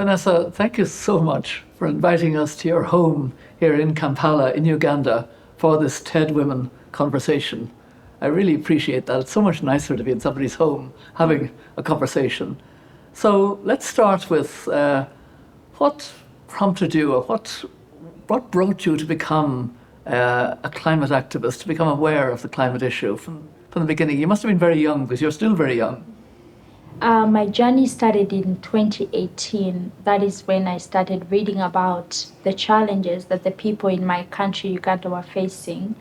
Vanessa, thank you so much for inviting us to your home here in Kampala, in Uganda, for this TED Women conversation. I really appreciate that. It's so much nicer to be in somebody's home having a conversation. So let's start with what prompted you, or what brought you to become a climate activist, to become aware of the climate issue from the beginning? You must have been very young, because you're still very young. My journey started in 2018. That is when I started reading about the challenges that the people in my country, Uganda, were facing.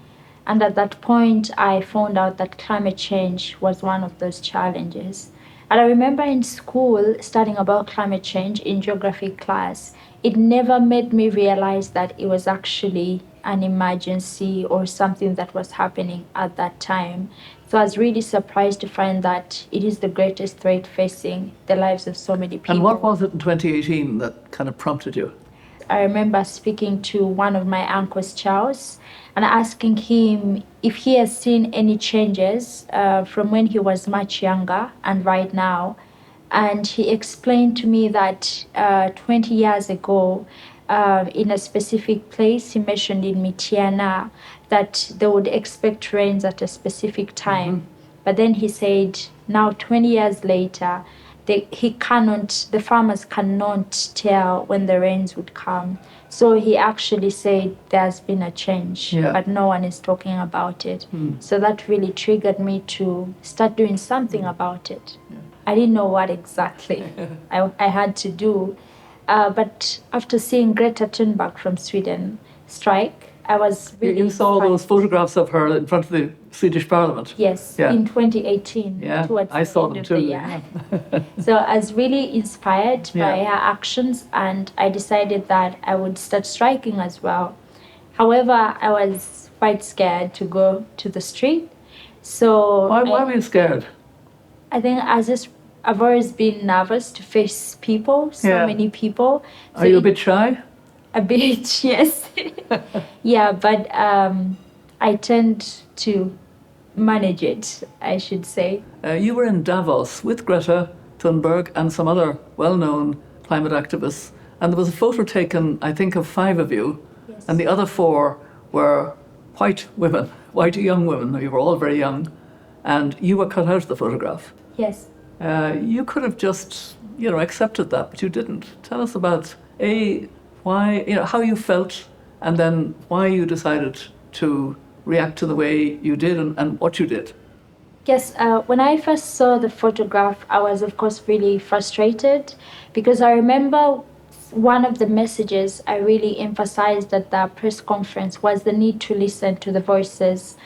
And at that point, I found out that climate change was one of those challenges. And I remember in school studying about climate change in geography class. It never made me realize that it was actually an emergency or something that was happening at that time. So I was really surprised to find that it is the greatest threat facing the lives of so many people. And what was it in 2018 that kind of prompted you? I remember speaking to one of my uncles, Charles, and asking him if he has seen any changes from when he was much younger and right now. And he explained to me that 20 years ago, in a specific place, he mentioned in Mitiana, that they would expect rains at a specific time. Mm-hmm. But then he said, now 20 years later, the farmers cannot tell when the rains would come. So he actually said there's been a change, but no one is talking about it. So that really triggered me to start doing something about it. I didn't know what exactly I had to do. But after seeing Greta Thunberg from Sweden strike, I was really You saw those photographs of her in front of the Swedish Parliament? Yes, in 2018. Yeah, towards I saw the them end too. of the year. So I was really inspired by her actions, and I decided that I would start striking as well. However, I was quite scared to go to the street. So why were you scared? I think I've always been nervous to face people, many people. Are you a bit shy? A bit, yes. Yeah, but I tend to manage it, I should say. You were in Davos with Greta Thunberg and some other well-known climate activists, and there was a photo taken, I think, of 5 of you, and the other 4 were white women, white young women. You were all very young, and you were cut out of the photograph. Yes. You could have just, accepted that, but you didn't. Tell us about, why, how you felt, and then why you decided to react to the way you did and what you did. Yes, when I first saw the photograph, I was, of course, really frustrated, because I remember one of the messages I really emphasized at the press conference was the need to listen to the voices,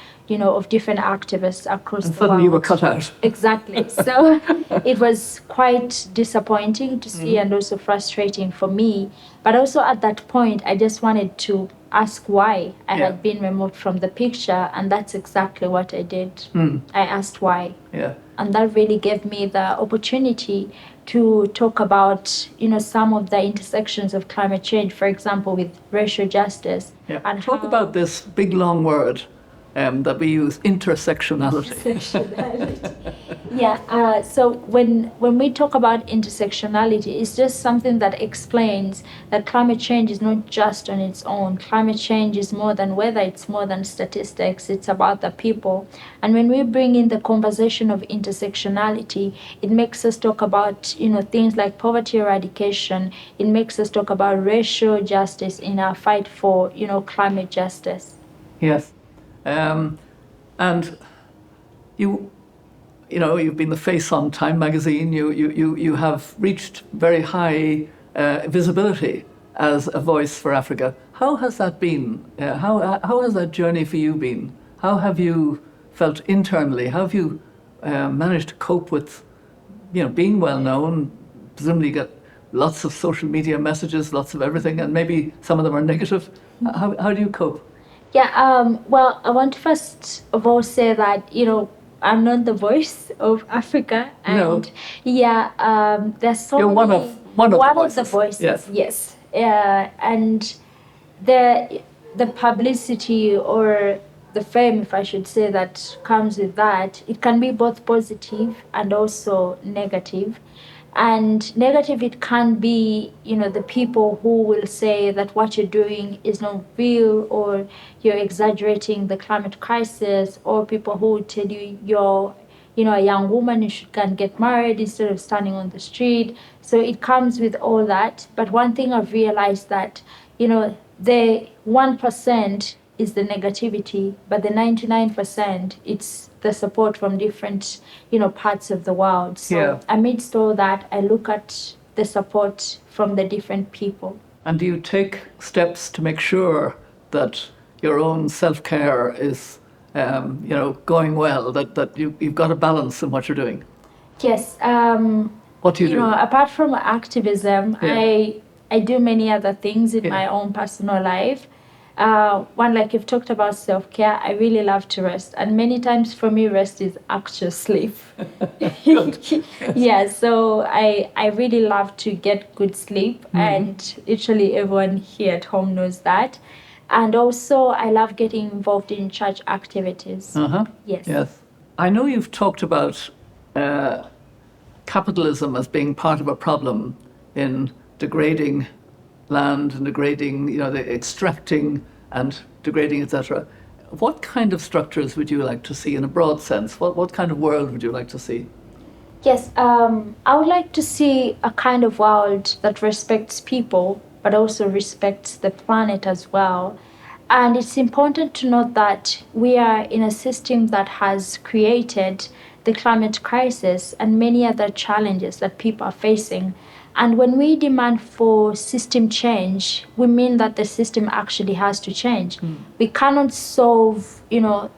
of different activists across the world. And suddenly you were cut out. Exactly. So it was quite disappointing to see and also frustrating for me. But also at that point, I just wanted to ask why I had been removed from the picture, and that's exactly what I did. I asked why. Yeah. And that really gave me the opportunity to talk about, some of the intersections of climate change, for example, with racial justice. Yeah. And talk about this big long word that we use, intersectionality. Yeah, so when we talk about intersectionality, it's just something that explains that climate change is not just on its own. Climate change is more than weather, it's more than statistics, it's about the people. And when we bring in the conversation of intersectionality, it makes us talk about, things like poverty eradication. It makes us talk about racial justice in our fight for, climate justice. Yes. And you've been the face on Time magazine. You have reached very high visibility as a voice for Africa. How has that been? How has that journey for you been? How have you felt internally? How have you managed to cope with, being well known? Presumably you get lots of social media messages, lots of everything, and maybe some of them are negative. How do you cope? Yeah, well, I want to first of all say that, I'm not the voice of Africa. And there's so You're many... one of the voices. Yes. And the publicity or the fame, if I should say, that comes with that, it can be both positive and also negative. And negative, it can be, the people who will say that what you're doing is not real, or you're exaggerating the climate crisis, or people who will tell you you're, a young woman, you should go and get married instead of standing on the street. So it comes with all that. But one thing I've realized that, the 1% is the negativity, but the 99%, it's the support from different, parts of the world. So Yeah. amidst all that, I look at the support from the different people. And do you take steps to make sure that your own self-care is, going well, that you've got a balance in what you're doing? Yes. What do you do? Apart from activism, Yeah. I do many other things in Yeah. my own personal life. One, like you've talked about self-care, I really love to rest. And many times for me, rest is actual sleep. Yeah, so I really love to get good sleep. And literally everyone here at home knows that. And also, I love getting involved in church activities. Uh-huh. Yes. Yes. I know you've talked about capitalism as being part of a problem in degrading land and degrading, the extracting and degrading, etc. What kind of structures would you like to see in a broad sense? What kind of world would you like to see? Yes, I would like to see a kind of world that respects people, but also respects the planet as well. And it's important to note that we are in a system that has created the climate crisis and many other challenges that people are facing. And when we demand for system change, we mean that the system actually has to change. We cannot solve,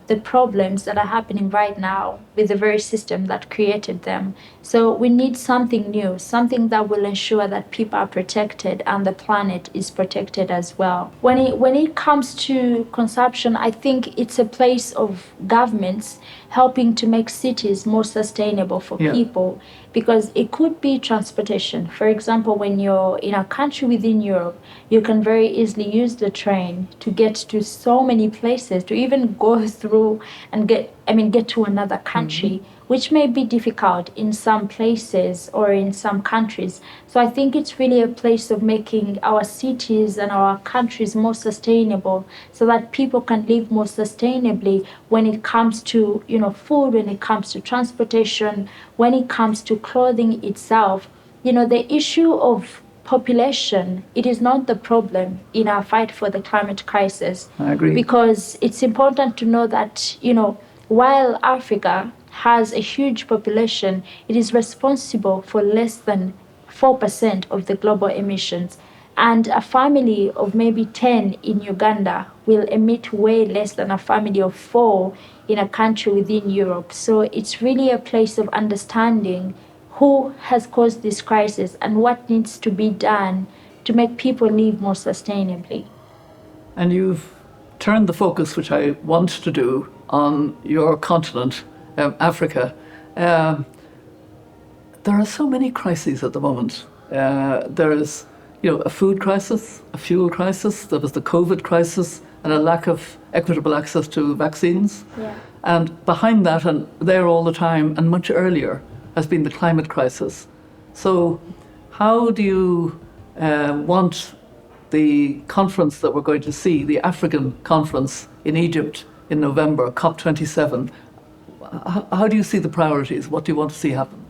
the problems that are happening right now with the very system that created them. So we need something new, something that will ensure that people are protected and the planet is protected as well. When it comes to consumption, I think it's a place of governments helping to make cities more sustainable for people, because it could be transportation. For example, when you're in a country within Europe, you can very easily use the train to get to so many places, to even go through and get to another country, which may be difficult in some places or in some countries. So I think it's really a place of making our cities and our countries more sustainable, so that people can live more sustainably when it comes to, food, when it comes to transportation, when it comes to clothing itself. The issue of population, it is not the problem in our fight for the climate crisis. I agree. Because it's important to know that, while Africa has a huge population, it is responsible for less than 4% of the global emissions. And a family of maybe 10 in Uganda will emit way less than a family of 4 in a country within Europe. So it's really a place of understanding who has caused this crisis and what needs to be done to make people live more sustainably. And you've turned the focus, which I want to do, on your continent, Africa. There are so many crises at the moment. There is, a food crisis, a fuel crisis, there was the COVID crisis, and a lack of equitable access to vaccines. Yeah. And behind that, and there all the time, and much earlier, has been the climate crisis. So how do you want the conference that we're going to see, the African conference in Egypt in November, COP27, how do you see the priorities? What do you want to see happen?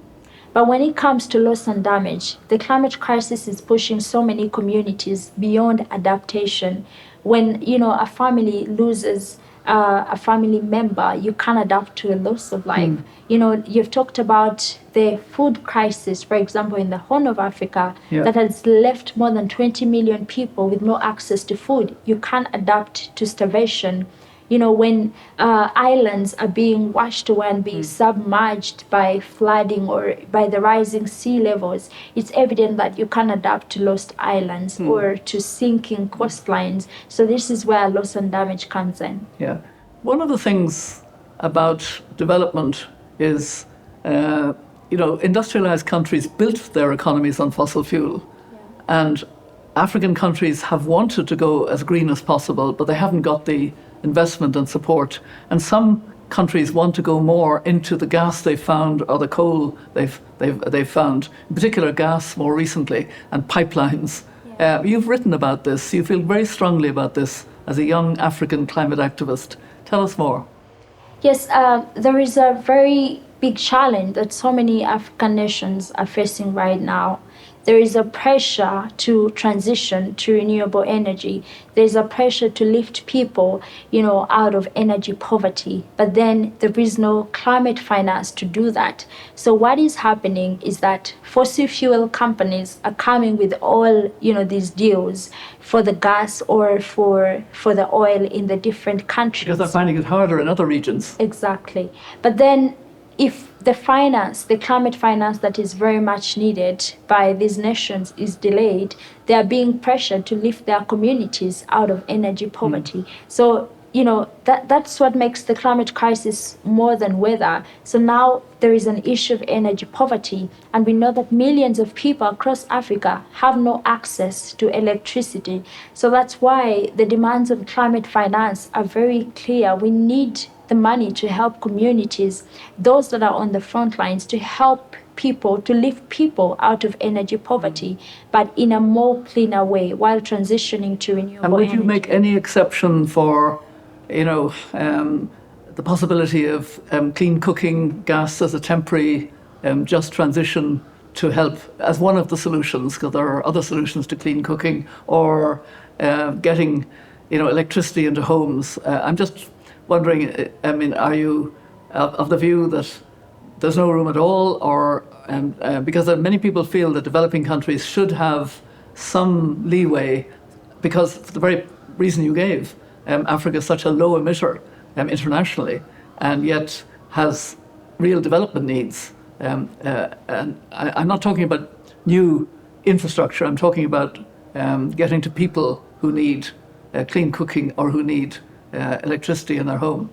But when it comes to loss and damage, the climate crisis is pushing so many communities beyond adaptation. When, a family loses a family member, you can adapt to a loss of life. You've talked about the food crisis, for example, in the Horn of Africa, that has left more than 20 million people with no access to food. You can adapt to starvation. When islands are being washed away and being submerged by flooding or by the rising sea levels, it's evident that you can adapt to lost islands or to sinking coastlines. So this is where loss and damage comes in. Yeah. One of the things about development is, industrialized countries built their economies on fossil fuel. And African countries have wanted to go as green as possible, but they haven't got the investment and support. And some countries want to go more into the gas they've found or the coal they've found, in particular gas more recently, and pipelines. Yeah. You've written about this. You feel very strongly about this as a young African climate activist. Tell us more. Yes, there is a very big challenge that so many African nations are facing right now. There is a pressure to transition to renewable energy. There's a pressure to lift people, out of energy poverty. But then there is no climate finance to do that. So what is happening is that fossil fuel companies are coming with all, these deals for the gas or for the oil in the different countries. Because they're finding it harder in other regions. Exactly. But then if the climate finance that is very much needed by these nations is delayed, they are being pressured to lift their communities out of energy poverty. So, that's what makes the climate crisis more than weather. So now there is an issue of energy poverty, and we know that millions of people across Africa have no access to electricity. So that's why the demands of climate finance are very clear. We need the money to help communities, those that are on the front lines, to help people, to lift people out of energy poverty, but in a more cleaner way while transitioning to renewable energy. And would you make any exception for, the possibility of clean cooking gas as a temporary just transition to help as one of the solutions, because there are other solutions to clean cooking, or getting, electricity into homes? I'm just wondering, are you of the view that there's no room at all, or because many people feel that developing countries should have some leeway, because for the very reason you gave, Africa is such a low emitter internationally, and yet has real development needs. And I'm not talking about new infrastructure. I'm talking about getting to people who need clean cooking or who need electricity in their home.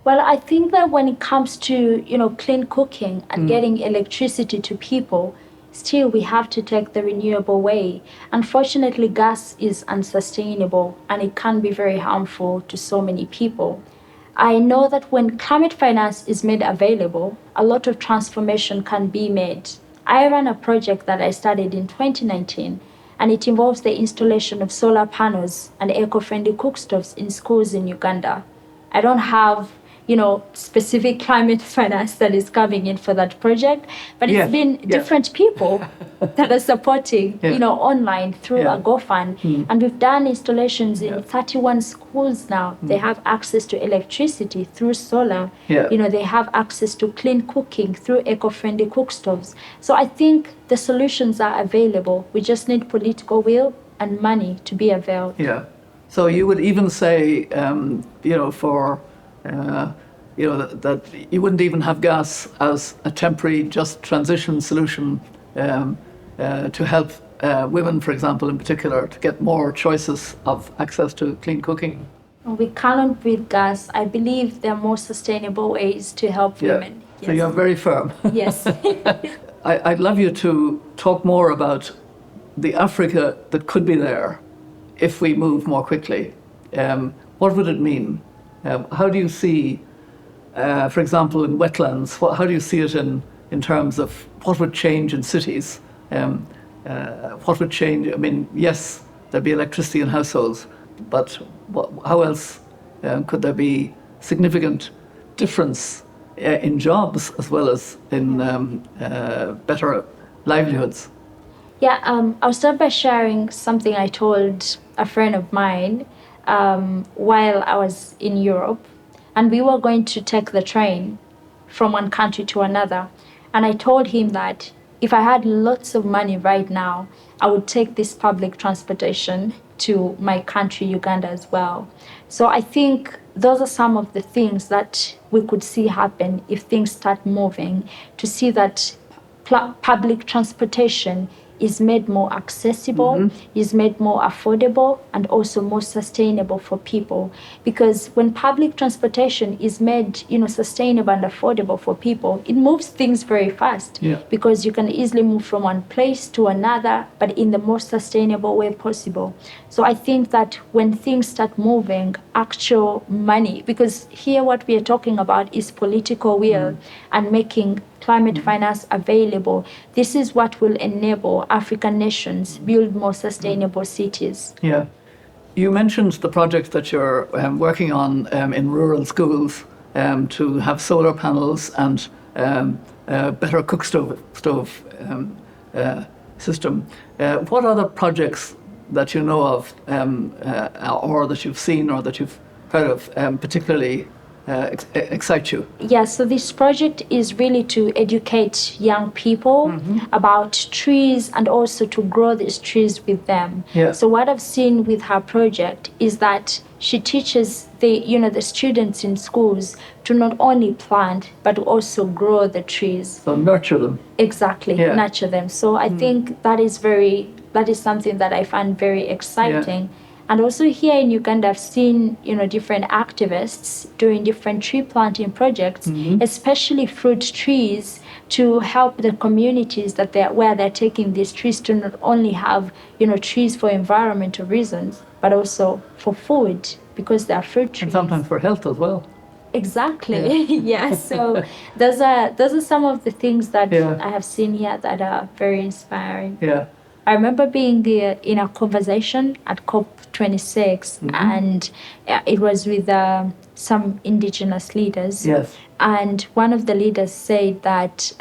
Well, I think that when it comes to, clean cooking and getting electricity to people, still we have to take the renewable way. Unfortunately, gas is unsustainable and it can be very harmful to so many people. I know that when climate finance is made available, a lot of transformation can be made. I ran a project that I started in 2019, and it involves the installation of solar panels and eco-friendly cookstoves in schools in Uganda. I don't have, specific climate finance that is coming in for that project, but it's been different people that are supporting, online through a GoFund. And we've done installations in 31 schools now. They have access to electricity through solar. They have access to clean cooking through eco-friendly cookstoves. So I think the solutions are available. We just need political will and money to be availed. Yeah. So you would even say, that you wouldn't even have gas as a temporary just transition solution to help women, for example, in particular, to get more choices of access to clean cooking. We cannot with gas. I believe there are more sustainable ways to help women. Yes. So you're very firm. Yes. I'd love you to talk more about the Africa that could be there if we move more quickly. What would it mean? How do you see, for example, in wetlands, how do you see it in terms of what would change in cities? What would change? Yes, there'd be electricity in households, but how else could there be significant difference in jobs as well as in better livelihoods? Yeah, I'll start by sharing something I told a friend of mine while I was in Europe, and we were going to take the train from one country to another. And I told him that if I had lots of money right now, I would take this public transportation to my country, Uganda, as well. So I think those are some of the things that we could see happen if things start moving, to see that public transportation is made more accessible, is made more affordable, and also more sustainable for people. Because when public transportation is made, sustainable and affordable for people, it moves things very fast. Yeah. Because you can easily move from one place to another, but in the most sustainable way possible. So I think that when things start moving, actual money, because here what we are talking about is political will and making climate finance available. This is what will enable African nations build more sustainable cities. Yeah. You mentioned the project that you're working on in rural schools to have solar panels and a better cook stove system. What other projects that you know of or that you've seen or that you've heard of particularly excite you? Yeah, so this project is really to educate young people about trees and also to grow these trees with them. Yeah. So what I've seen with her project is that she teaches the students in schools to not only plant but also grow the trees. So nurture them. Exactly, Yeah. nurture them. So I think that is something that I find very exciting. Yeah. And also here in Uganda, I've seen, different activists doing different tree planting projects, especially fruit trees, to help the communities where they're taking these trees to not only have, trees for environmental reasons, but also for food, because they are fruit trees. And sometimes for health as well. Exactly. Yeah. So those are some of the things that Yeah. I have seen here that are very inspiring. Yeah. I remember being in a conversation at COP26, and it was with some indigenous leaders. Yes. And one of the leaders said that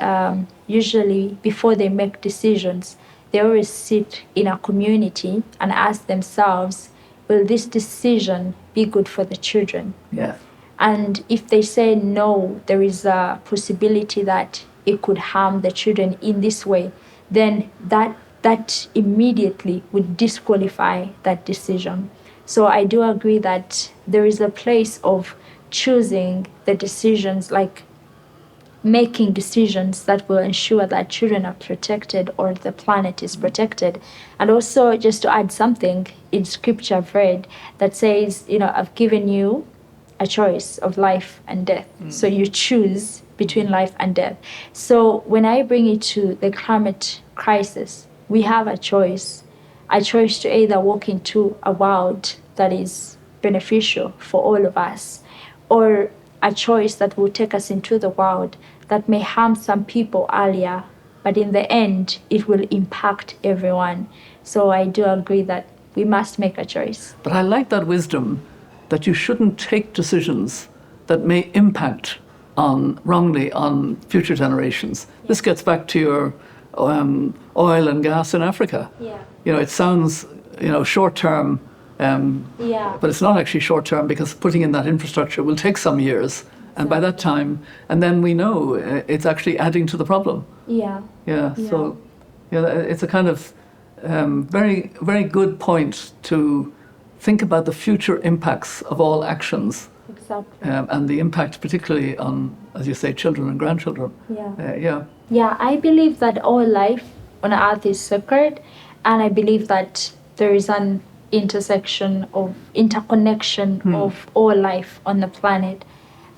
usually before they make decisions, they always sit in a community and ask themselves, will this decision be good for the children? Yes. And if they say no, there is a possibility that it could harm the children in this way, then that immediately would disqualify that decision. So I do agree that there is a place of choosing the decisions, like making decisions that will ensure that children are protected or the planet is protected. And also, just to add something, in scripture I've read that says, I've given you a choice of life and death. So you choose between life and death. So when I bring it to the climate crisis, we have a choice to either walk into a world that is beneficial for all of us, or a choice that will take us into the world that may harm some people earlier, but in the end, it will impact everyone. So I do agree that we must make a choice. But I like that wisdom that you shouldn't take decisions that may impact wrongly on future generations. Yeah. This gets back to your oil and gas in Africa. Yeah. It sounds, short-term, but it's not actually short-term, because putting in that infrastructure will take some years. And by that time, and then we know it's actually adding to the problem. Yeah. Yeah. So, it's a kind of very, very good point to think about the future impacts of all actions. Exactly. And the impact particularly on, as you say, children and grandchildren. Yeah. Yeah, I believe that all life on Earth is sacred, and I believe that there is an interconnection of all life on the planet.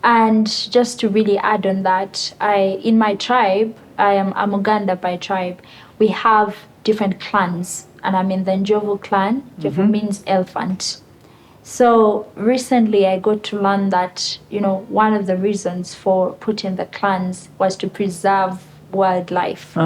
And just to really add on that, in my tribe, I'm Uganda by tribe, we have different clans, and I'm in the Njovu clan. Njovu means elephant. So recently I got to learn that, one of the reasons for putting the clans was to preserve wildlife.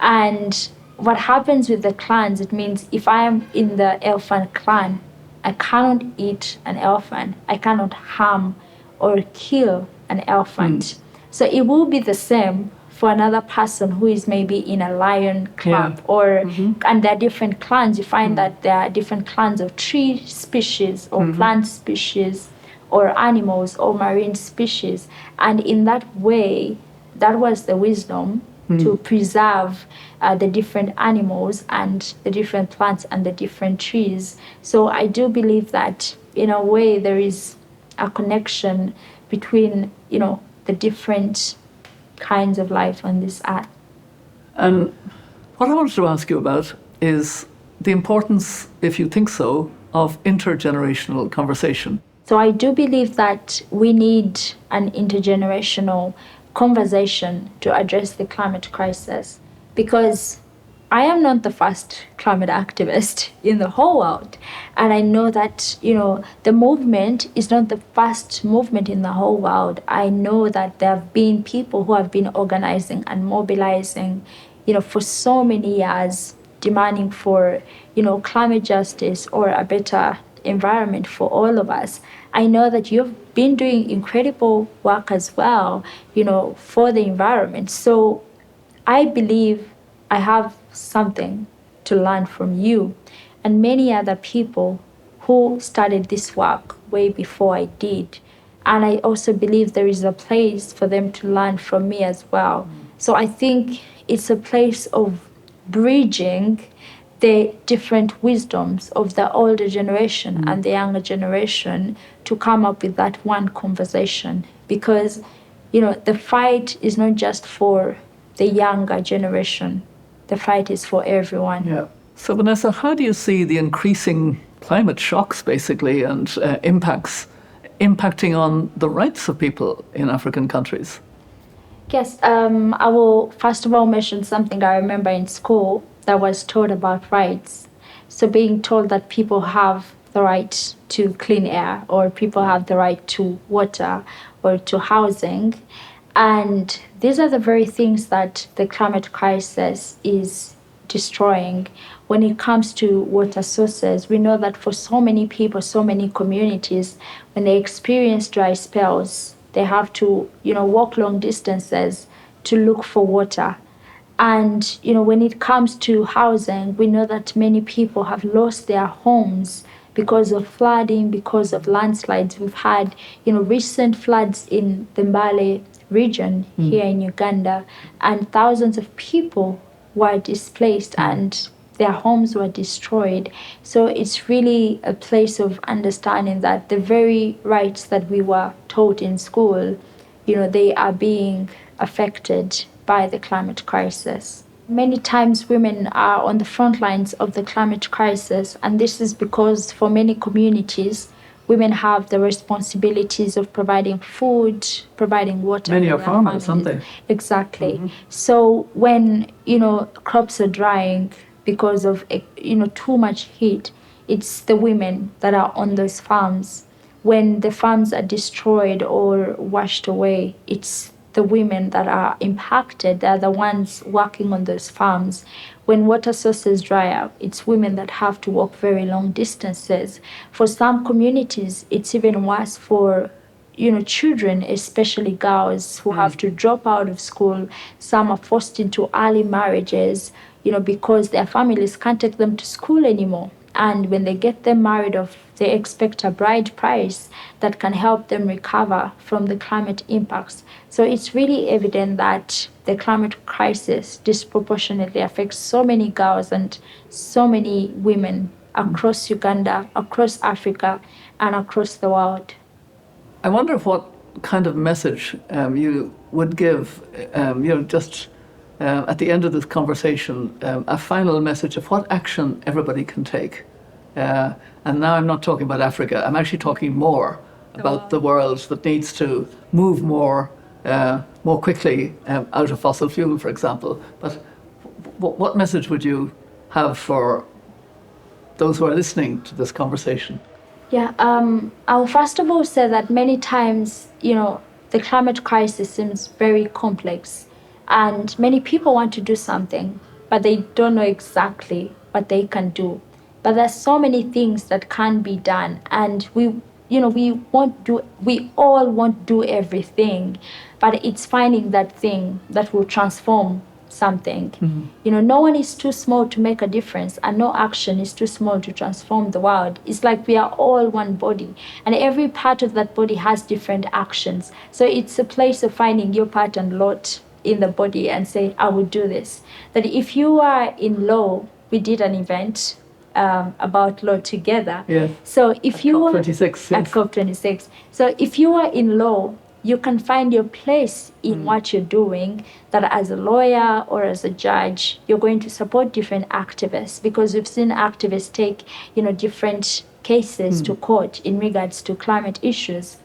And what happens with the clans, it means if I am in the elephant clan, I cannot eat an elephant. I cannot harm or kill an elephant. So it will be the same for another person who is maybe in a lion club, and there are different clans. You find that there are different clans of tree species or plant species or animals or marine species. And in that way, that was the wisdom to preserve the different animals and the different plants and the different trees. So I do believe that in a way there is a connection between, the different kinds of life on this earth. And What I wanted to ask you about is the importance, if you think so, of intergenerational conversation. So I do believe that we need an intergenerational conversation to address the climate crisis, because I am not the first climate activist in the whole world. And I know that, the movement is not the first movement in the whole world. I know that there have been people who have been organizing and mobilizing, for so many years, demanding for, climate justice or a better environment for all of us. I know that you've been doing incredible work as well, for the environment. So I believe I have something to learn from you and many other people who started this work way before I did. And I also believe there is a place for them to learn from me as well. So I think it's a place of bridging the different wisdoms of the older generation and the younger generation to come up with that one conversation. Because, the fight is not just for the younger generation. The fight is for everyone. Yeah. So, Vanessa, how do you see the increasing climate shocks, basically, and impacting on the rights of people in African countries? Yes, I will first of all mention something I remember in school that was taught about rights. So being told that people have the right to clean air, or people have the right to water or to housing. And these are the very things that the climate crisis is destroying. When it comes to water sources, we know that for so many people, so many communities, when they experience dry spells, they have to, walk long distances to look for water. And, when it comes to housing, we know that many people have lost their homes because of flooding, because of landslides. We've had, recent floods in the Mbale region here in Uganda, and thousands of people were displaced and their homes were destroyed. So it's really a place of understanding that the very rights that we were taught in school, they are being affected by the climate crisis. Many times women are on the front lines of the climate crisis, and this is because for many communities, women have the responsibilities of providing food, providing water. Many are farmers, aren't they? Exactly. So when, crops are drying because of, too much heat, it's the women that are on those farms. When the farms are destroyed or washed away, it's the women that are impacted. They're the ones working on those farms. When water sources dry up, it's women that have to walk very long distances. For some communities, it's even worse for, children, especially girls who have to drop out of school. Some are forced into early marriages, because their families can't take them to school anymore. And when they get them married off, they expect a bride price that can help them recover from the climate impacts. So it's really evident that the climate crisis disproportionately affects so many girls and so many women across Uganda, across Africa, and across the world. I wonder what kind of message you would give, just at the end of this conversation, a final message of what action everybody can take. And now I'm not talking about Africa, I'm actually talking more about the world that needs to move more quickly out of fossil fuel, for example. But what message would you have for those who are listening to this conversation? Yeah, I'll first of all say that many times, the climate crisis seems very complex, and many people want to do something, but they don't know exactly what they can do. But there's so many things that can be done, and we all won't do everything, but it's finding that thing that will transform something. No one is too small to make a difference, and no action is too small to transform the world. It's like we are all one body, and every part of that body has different actions. So it's a place of finding your part and lot in the body and say, I will do this. That if you are in law, we did an event about law together. Yeah. So if you were COP26, at COP26, so if you are in law, you can find your place in what you're doing, that as a lawyer or as a judge, you're going to support different activists, because we've seen activists take, different cases to court in regards to climate issues.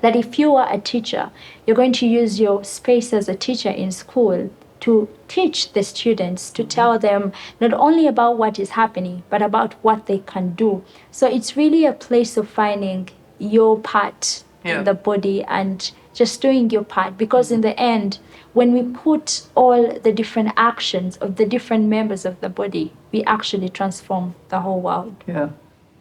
That if you are a teacher, you're going to use your space as a teacher in school to teach the students, to tell them not only about what is happening, but about what they can do. So it's really a place of finding your part in the body and just doing your part. Because in the end, when we put all the different actions of the different members of the body, we actually transform the whole world. Yeah.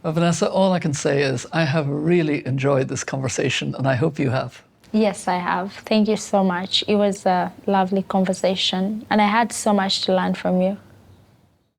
Well, Vanessa, all I can say is I have really enjoyed this conversation, and I hope you have. Yes, I have. Thank you so much. It was a lovely conversation, and I had so much to learn from you.